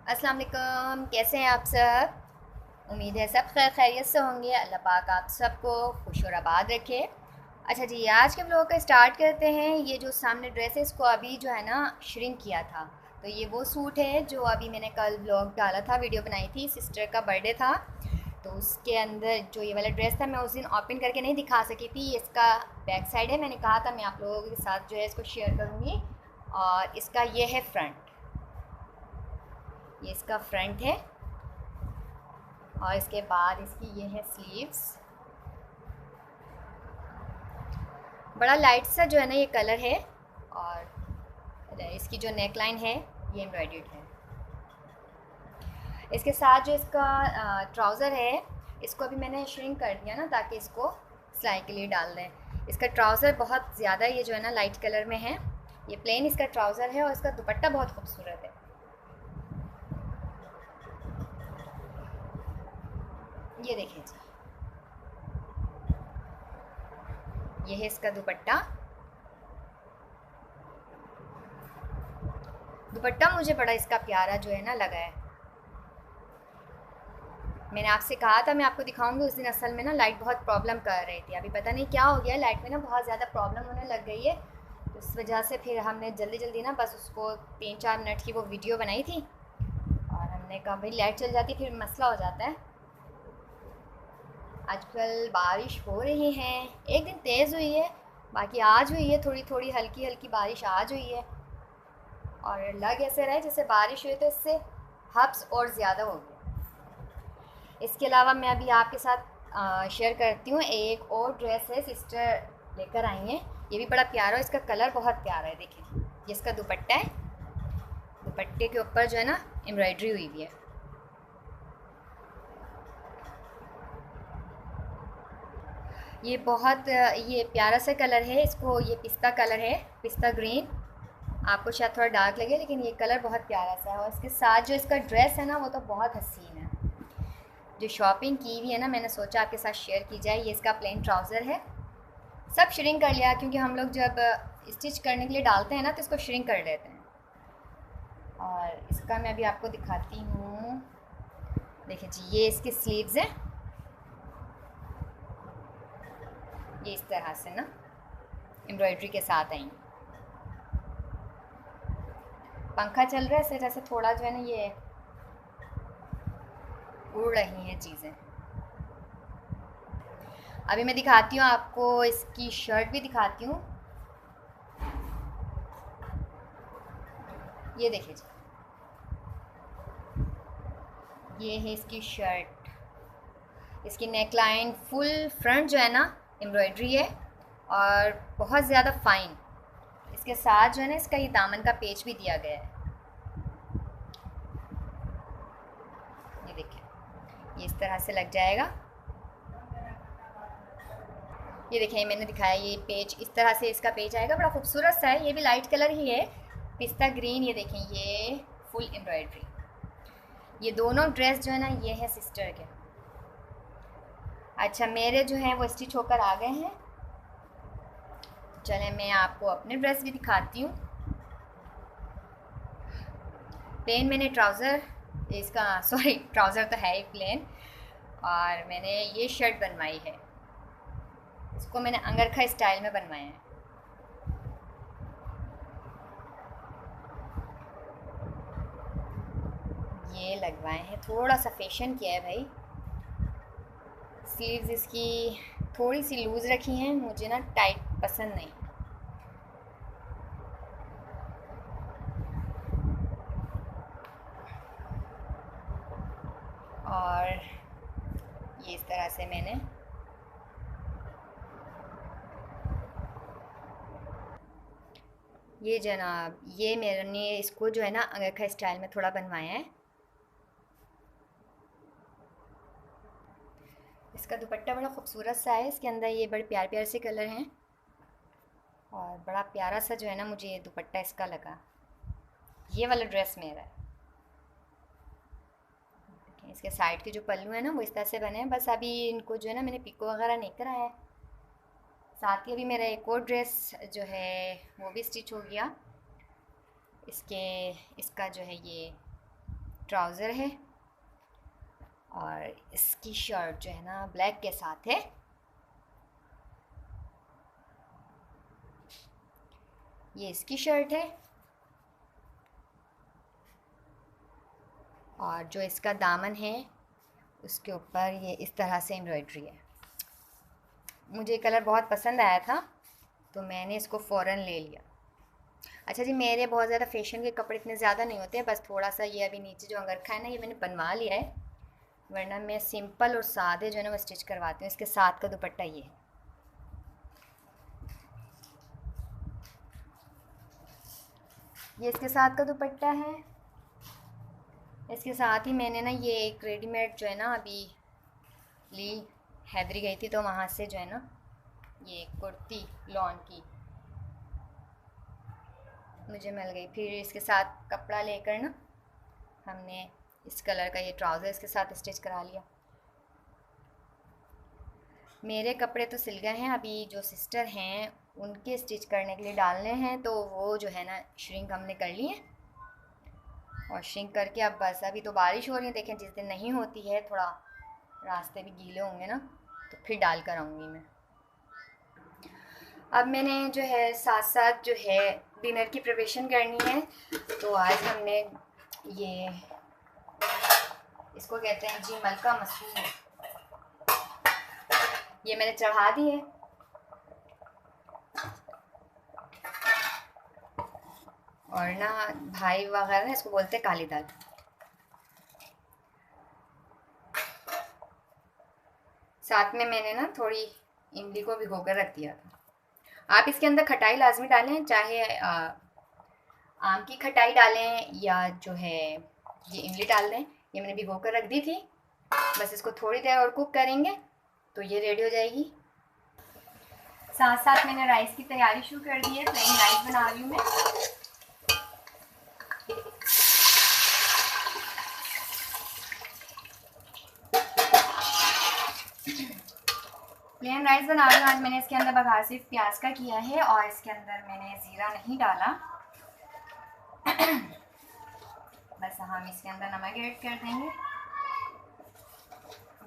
अस्सलाम वालेकुम, कैसे हैं आप सब। उम्मीद है सब खैर खैरियत से होंगे। अल्लाह पाक आप सबको खुश और आबाद रखे। अच्छा जी, आज के ब्लॉग का स्टार्ट करते हैं। ये जो सामने ड्रेस है इसको अभी जो है ना श्रिंक किया था। तो ये वो सूट है जो अभी मैंने कल ब्लॉग डाला था, वीडियो बनाई थी, सिस्टर का बर्थडे था। तो उसके अंदर जो ये वाला ड्रेस था मैं उस दिन ओपन करके नहीं दिखा सकी थी। इसका बैक साइड है, मैंने कहा था मैं आप लोगों के साथ जो है इसको शेयर करूँगी। और इसका ये है फ्रंट, ये इसका फ्रंट है। और इसके बाद इसकी ये है स्लीव्स। बड़ा लाइट सा जो है ना ये कलर है। और इसकी जो नेक लाइन है ये एम्ब्रॉयडर्ड है। इसके साथ जो इसका ट्राउज़र है इसको अभी मैंने श्रिंक कर दिया ना ताकि इसको सिलाई के लिए डाल दें। इसका ट्राउज़र बहुत ज़्यादा ये जो है ना लाइट कलर में है। ये प्लेन इसका ट्राउज़र है और इसका दुपट्टा बहुत खूबसूरत है। ये देखें जी, ये है इसका दुपट्टा। दुपट्टा मुझे बड़ा इसका प्यारा जो है ना लगा है। मैंने आपसे कहा था मैं आपको दिखाऊंगी, उस दिन असल में ना लाइट बहुत प्रॉब्लम कर रही थी। अभी पता नहीं क्या हो गया, लाइट में ना बहुत ज़्यादा प्रॉब्लम होने लग गई है। तो इस वजह से फिर हमने जल्दी जल्दी ना बस उसको 3-4 मिनट की वो वीडियो बनाई थी। और हमने कहा भाई लाइट चल जाती फिर मसला हो जाता है। आजकल बारिश हो रही है, एक दिन तेज़ हुई है, बाकी आज हुई है थोड़ी थोड़ी हल्की हल्की बारिश आज हुई है। और लग ऐसे रहा है जैसे बारिश हुई तो इससे हब्स और ज़्यादा हो गया। इसके अलावा मैं अभी आपके साथ शेयर करती हूँ, एक और ड्रेस है सिस्टर लेकर आई हैं। ये भी बड़ा प्यारा है, इसका कलर बहुत प्यारा है। देखिए ये इसका दुपट्टा है। दुपट्टे के ऊपर जो है ना एम्ब्रॉयडरी हुई हुई है। ये बहुत ये प्यारा सा कलर है। इसको ये पिस्ता कलर है, पिस्ता ग्रीन। आपको शायद थोड़ा डार्क लगे लेकिन ये कलर बहुत प्यारा सा है। और इसके साथ जो इसका ड्रेस है ना वो तो बहुत हसीन है। जो शॉपिंग की हुई है ना मैंने सोचा आपके साथ शेयर की जाए। ये इसका प्लेन ट्राउज़र है। सब श्रिंक कर लिया क्योंकि हम लोग जब स्टिच करने के लिए डालते हैं ना तो इसको श्रिंक कर लेते हैं। और इसका मैं अभी आपको दिखाती हूँ। देखिए जी, ये इसकी स्लीव्स हैं। ये इस तरह से ना एम्ब्रॉयडरी के साथ आई। पंखा चल रहा है इस वजह से थोड़ा जो है ना ये उड़ रही हैं चीज़ें। अभी मैं दिखाती हूँ आपको, इसकी शर्ट भी दिखाती हूँ। ये देखिए जी, ये है इसकी शर्ट। इसकी नेक लाइन फुल फ्रंट जो है ना एम्ब्रॉयडरी है और बहुत ज़्यादा फाइन। इसके साथ जो है ना इसका ये दामन का पेच भी दिया गया है। ये देखिए, ये इस तरह से लग जाएगा। ये देखिए मैंने दिखाया ये पेज, इस तरह से इसका पेज आएगा। बड़ा खूबसूरत सा है, ये भी लाइट कलर ही है, पिस्ता ग्रीन। ये देखें ये फुल एम्ब्रॉयडरी। ये दोनों ड्रेस जो है ना ये है सिस्टर के। अच्छा मेरे जो हैं वो स्टिच होकर आ गए हैं। चलें मैं आपको अपने ड्रेस भी दिखाती हूँ। प्लेन मैंने ट्राउज़र, इसका सॉरी ट्राउज़र तो है ही प्लेन। और मैंने ये शर्ट बनवाई है, इसको मैंने अंगरखा स्टाइल में बनवाया है। ये लगवाए हैं, थोड़ा सा फैशन किया है भाई। स्लीव्स इसकी थोड़ी सी लूज़ रखी हैं, मुझे ना टाइट पसंद नहीं। और ये इस तरह से मैंने ये जनाब ये मैंने इसको जो है ना अंगरखा स्टाइल में थोड़ा बनवाया है। इसका दुपट्टा बड़ा खूबसूरत सा है, इसके अंदर ये बड़े प्यार प्यार से कलर हैं। और बड़ा प्यारा सा जो है ना मुझे ये दुपट्टा इसका लगा। ये वाला ड्रेस मेरा है। इसके साइड के जो पल्लू है ना वो इस तरह से बने हैं। बस अभी इनको जो है ना मैंने पिको वगैरह नहीं कराया है। साथ ही अभी मेरा एक और ड्रेस जो है वो भी स्टिच हो गया। इसके इसका जो है ये ट्राउज़र है और इसकी शर्ट जो है ना ब्लैक के साथ है। ये इसकी शर्ट है और जो इसका दामन है उसके ऊपर ये इस तरह से एम्ब्रॉयडरी है। मुझे कलर बहुत पसंद आया था तो मैंने इसको फ़ौरन ले लिया। अच्छा जी, मेरे बहुत ज़्यादा फैशन के कपड़े इतने ज़्यादा नहीं होते हैं, बस थोड़ा सा ये अभी नीचे जो अंगरखा है ना ये मैंने बनवा लिया है, वरना मैं सिंपल और सादे जो है ना वो स्टिच करवाती हूँ। इसके साथ का दुपट्टा ये है। ये इसके साथ का दुपट्टा है। इसके साथ ही मैंने ना ये एक रेडीमेड जो है ना अभी ली, हैदरी गई थी तो वहाँ से जो है ना ये कुर्ती लॉन की मुझे मिल गई। फिर इसके साथ कपड़ा लेकर ना हमने इस कलर का ये ट्राउज़र इसके साथ स्टिच करा लिया। मेरे कपड़े तो सिल गए हैं, अभी जो सिस्टर हैं उनके स्टिच करने के लिए डालने हैं, तो वो जो है ना श्रिंक हमने कर लिए और श्रिंक करके अब बस अभी तो बारिश हो रही है। देखें, जिस दिन नहीं होती है थोड़ा रास्ते भी गीले होंगे ना तो फिर डाल कर आऊँगी मैं। अब मैंने जो है साथ साथ जो है डिनर की प्रिपरेशन करनी है, तो आज हमने ये इसको कहते हैं जी मलका मसूर, ये मैंने चढ़ा दी है। और ना भाई वगैरह इसको बोलते हैं काली दाल। साथ में मैंने ना थोड़ी इमली को भिगो कर रख दिया था। आप इसके अंदर खटाई लाजमी डालें, चाहे आम की खटाई डालें या जो है ये इमली डाल दें। ये मैंने भिगो कर रख दी थी, बस इसको थोड़ी देर और कुक करेंगे तो ये रेडी हो जाएगी। साथ साथ मैंने राइस की तैयारी शुरू कर दी है। प्लेन राइस बना रही हूँ मैं। प्लेन राइस बना रही हूँ आज। मैंने इसके अंदर बघार सिर्फ प्याज का किया है और इसके अंदर मैंने ज़ीरा नहीं डाला। बस हम इसके अंदर नमक ऐड कर देंगे।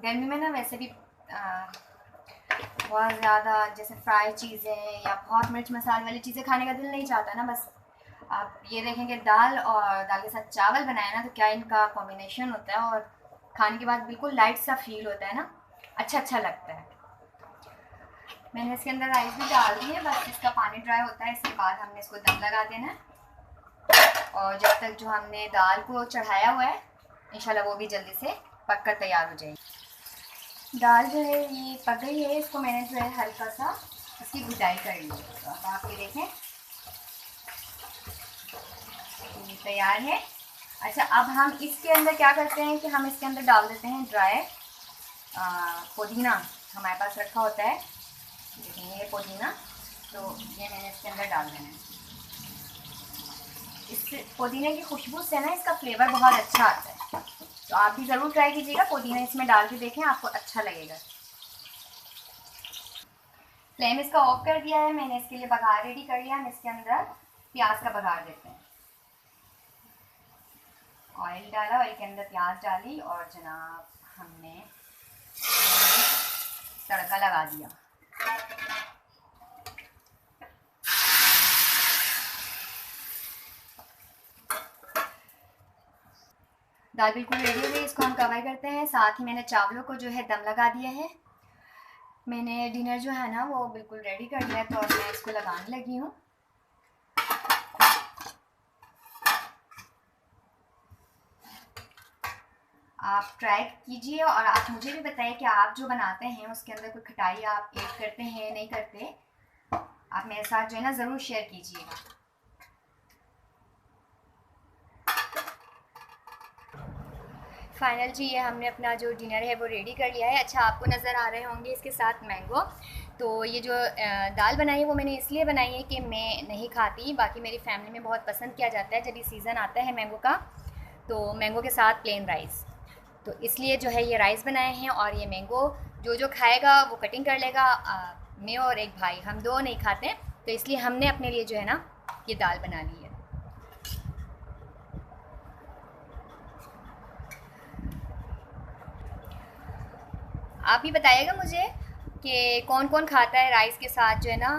गर्मी में ना वैसे भी बहुत ज़्यादा जैसे फ्राई चीज़ें या बहुत मिर्च मसाले वाली चीज़ें खाने का दिल नहीं चाहता ना। बस आप ये देखेंगे दाल और दाल के साथ चावल बनाए ना तो क्या इनका कॉम्बिनेशन होता है, और खाने के बाद बिल्कुल लाइट सा फील होता है ना, अच्छा लगता है। मैंने इसके अंदर राइस भी डाल दी है, बस इसका पानी ड्राई होता है इसके बाद हमने इसको दम लगा देना है। और जब तक जो हमने दाल को चढ़ाया हुआ है इंशाल्लाह वो भी जल्दी से पक कर तैयार हो जाएगी। दाल जो है ये पक गई है, इसको मैंने जो है हल्का सा इसकी घुटाई कर ली है। तो अब आप ये देखें ये तैयार है। अच्छा, अब हम इसके अंदर क्या करते हैं कि हम इसके अंदर डाल देते हैं ड्राई पुदीना। हमारे पास रखा होता है, लेकिन ये पुदीना तो ये मैंने इसके अंदर डाल देना है। इस पुदीने की खुशबू से ना इसका फ्लेवर बहुत अच्छा आता है, तो आप भी ज़रूर ट्राई कीजिएगा। पुदीना इसमें डाल के देखें, आपको अच्छा लगेगा। फ्लेम इसका ऑफ कर दिया है मैंने, इसके लिए बघार रेडी कर लिया। हम इसके अंदर प्याज का बघार देते हैं। ऑयल डाला, ऑयल के अंदर प्याज डाली और जनाब हमने तड़का लगा दिया। दाल बिल्कुल रेडी हो गई, इसको हम कवर करते हैं। साथ ही मैंने चावलों को जो है दम लगा दिया है। मैंने डिनर जो है ना वो बिल्कुल रेडी कर लिया है, तो अब मैं इसको लगाने लगी हूँ। आप ट्राई कीजिए और आप मुझे भी बताइए कि आप जो बनाते हैं उसके अंदर कोई खटाई आप ऐड करते हैं नहीं करते। आप मेरे साथ जो है ना ज़रूर शेयर कीजिएगा। फाइनल जी, ये हमने अपना जो डिनर है वो रेडी कर लिया है। अच्छा, आपको नज़र आ रहे होंगे इसके साथ मैंगो। तो ये जो दाल बनाई है वो मैंने इसलिए बनाई है कि मैं नहीं खाती, बाकी मेरी फैमिली में बहुत पसंद किया जाता है जब ये सीज़न आता है मैंगो का, तो मैंगो के साथ प्लेन राइस, तो इसलिए जो है ये राइस बनाए हैं। और ये मैंगो जो खाएगा वो कटिंग कर लेगा। मैं और एक भाई, हम दो नहीं खाते, तो इसलिए हमने अपने लिए जो है ना ये दाल बना ली है। आप भी बताइएगा मुझे कि कौन कौन खाता है राइस के साथ जो है ना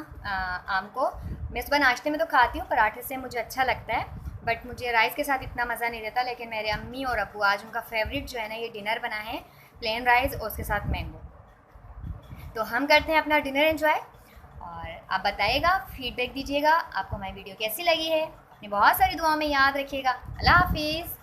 आम को। मैं सुबह नाश्ते में तो खाती हूँ, पराठे से मुझे अच्छा लगता है, बट मुझे राइस के साथ इतना मज़ा नहीं देता। लेकिन मेरे अम्मी और अब्बू आज उनका फेवरेट जो है ना ये डिनर बना है, प्लेन राइस और उसके साथ मैंगो। तो हम करते हैं अपना डिनर एंजॉय, और आप बताइएगा, फीडबैक दीजिएगा आपको हमारी वीडियो कैसी लगी है। अपनी बहुत सारी दुआओं में याद रखिएगा। अल्लाह हाफिज़।